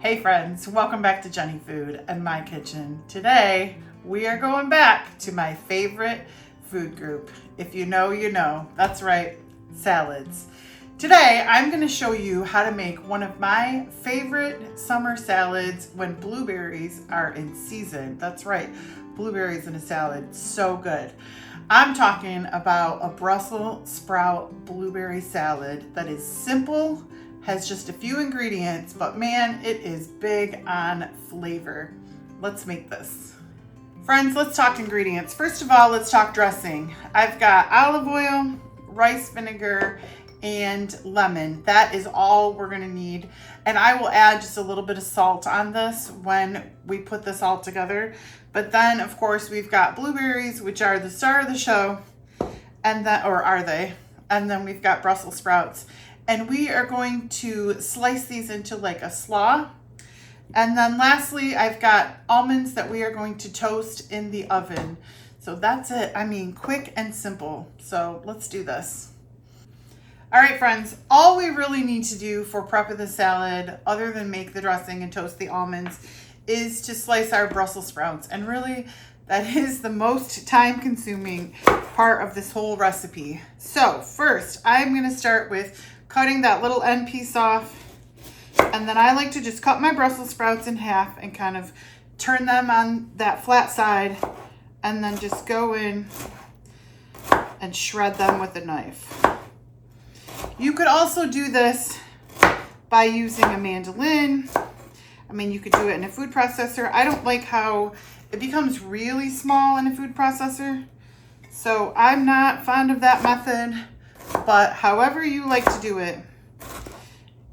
Hey friends, welcome back to Jenny Food and My Kitchen. Today, we are going back to my favorite food group. If you know, you know. That's right, salads. Today, I'm gonna show you how to make one of my favorite summer salads when blueberries are in season. That's right, blueberries in a salad, so good. I'm talking about a Brussels sprout blueberry salad that is simple, has just a few ingredients, but man, it is big on flavor. Let's make this. Friends, let's talk ingredients. First of all, let's talk dressing. I've got olive oil, rice vinegar, and lemon. That is all we're gonna need. And I will add just a little bit of salt on this when we put this all together. But then, of course, we've got blueberries, which are the star of the show, and then, or are they? And then we've got Brussels sprouts. And we are going to slice these into like a slaw. And then lastly, I've got almonds that we are going to toast in the oven. So that's it. I mean, quick and simple. So let's do this. All right, friends, all we really need to do for prep of the salad, other than make the dressing and toast the almonds, is to slice our Brussels sprouts. And really, that is the most time-consuming part of this whole recipe. So first, I'm gonna start with cutting that little end piece off. And then I like to just cut my Brussels sprouts in half and kind of turn them on that flat side and then just go in and shred them with a knife. You could also do this by using a mandolin. I mean, you could do it in a food processor. I don't like how it becomes really small in a food processor, so I'm not fond of that method, but however you like to do it,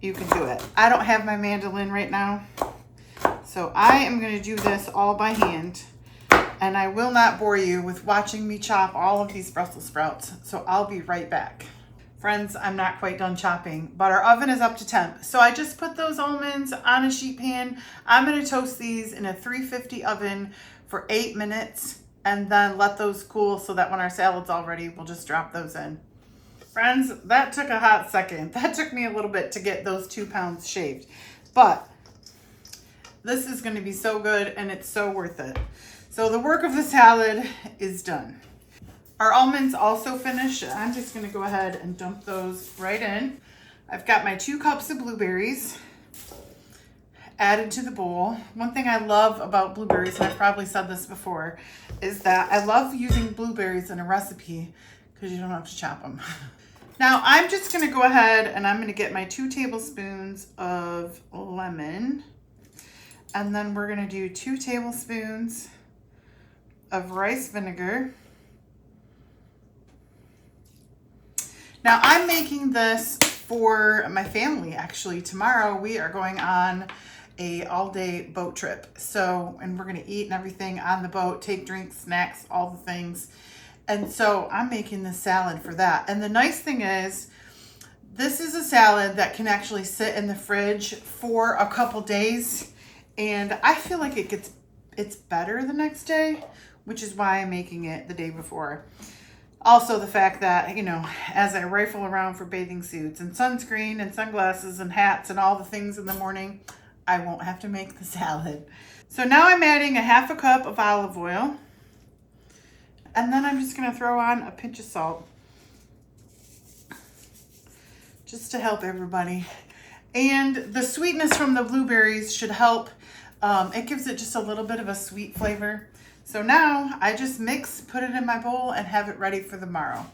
you can do it. I don't have my mandolin right now, so I am going to do this all by hand, and I will not bore you with watching me chop all of these Brussels sprouts, so I'll be right back. Friends, I'm not quite done chopping, but our oven is up to temp. So I just put those almonds on a sheet pan. I'm gonna toast these in a 350 oven for 8 minutes and then let those cool so that when our salad's all ready, we'll just drop those in. Friends, that took a hot second. That took me a little bit to get those 2 pounds shaved, but this is gonna be so good and it's so worth it. So the work of the salad is done. Our almonds also finished. I'm just going to go ahead and dump those right in. I've got my 2 cups of blueberries added to the bowl. One thing I love about blueberries, and I've probably said this before, is that I love using blueberries in a recipe because you don't have to chop them. Now I'm just going to go ahead and I'm going to get my 2 tablespoons of lemon, and then we're going to do 2 tablespoons of rice vinegar. Now I'm making this for my family actually. Tomorrow we are going on a all-day boat trip. So, and we're gonna eat and everything on the boat, take drinks, snacks, all the things. And so I'm making this salad for that. And the nice thing is, this is a salad that can actually sit in the fridge for a couple days. And I feel like it's better the next day, which is why I'm making it the day before. Also the fact that, you know, as I rifle around for bathing suits and sunscreen and sunglasses and hats and all the things in the morning, I won't have to make the salad. So now I'm adding a half a cup of olive oil. And then I'm just gonna throw on a pinch of salt, just to help everybody. And the sweetness from the blueberries should help. It gives it just a little bit of a sweet flavor. So now I just mix, put it in my bowl, and have it ready for the morrow.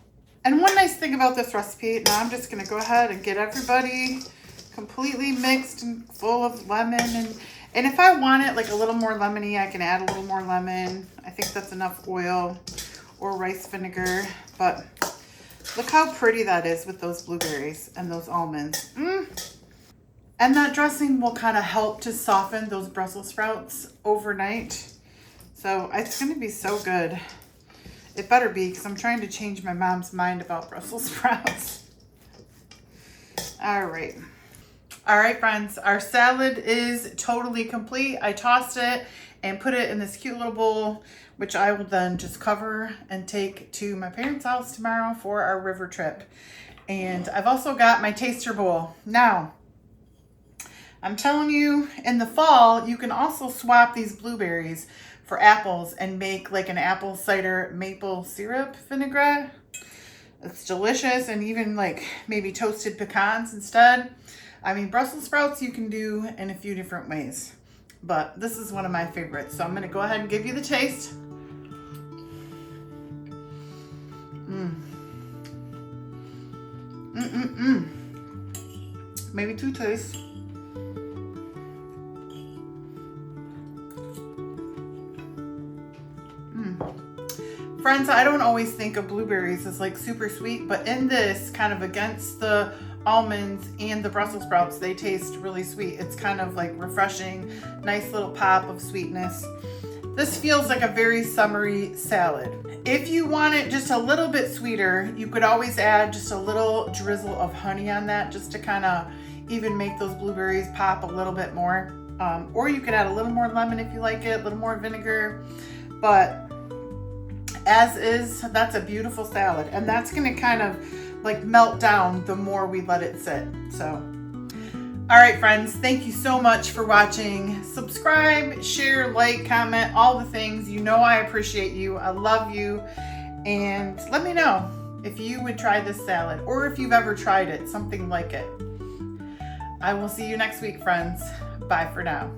And one nice thing about this recipe, now I'm just gonna go ahead and get everybody completely mixed and full of lemon. And if I want it like a little more lemony, I can add a little more lemon. I think that's enough oil or rice vinegar. But look how pretty that is with those blueberries and those almonds. And that dressing will kind of help to soften those Brussels sprouts overnight. So it's going to be so good. It better be, because I'm trying to change my mom's mind about Brussels sprouts. All right. All right, friends, our salad is totally complete. I tossed it and put it in this cute little bowl, which I will then just cover and take to my parents' house tomorrow for our river trip. And I've also got my taster bowl. Now, I'm telling you, in the fall, you can also swap these blueberries for apples and make like an apple cider maple syrup vinaigrette. It's delicious, and even like maybe toasted pecans instead. I mean, Brussels sprouts you can do in a few different ways, but this is one of my favorites. So I'm gonna go ahead and give you the taste. Maybe two tastes. Friends, I don't always think of blueberries as like super sweet, but in this, kind of against the almonds and the Brussels sprouts, they taste really sweet. It's kind of like refreshing, nice little pop of sweetness. This feels like a very summery salad. If you want it just a little bit sweeter, you could always add just a little drizzle of honey on that, just to kind of even make those blueberries pop a little bit more. Or you could add a little more lemon if you like it, a little more vinegar. But as is, that's a beautiful salad, and that's gonna kind of like melt down the more we let it sit. So, all right, friends, thank you so much for watching. Subscribe, share, like, comment, all the things. You know I appreciate you. I love you. And let me know if you would try this salad, or if you've ever tried it, something like it. I will see you next week, friends. Bye for now.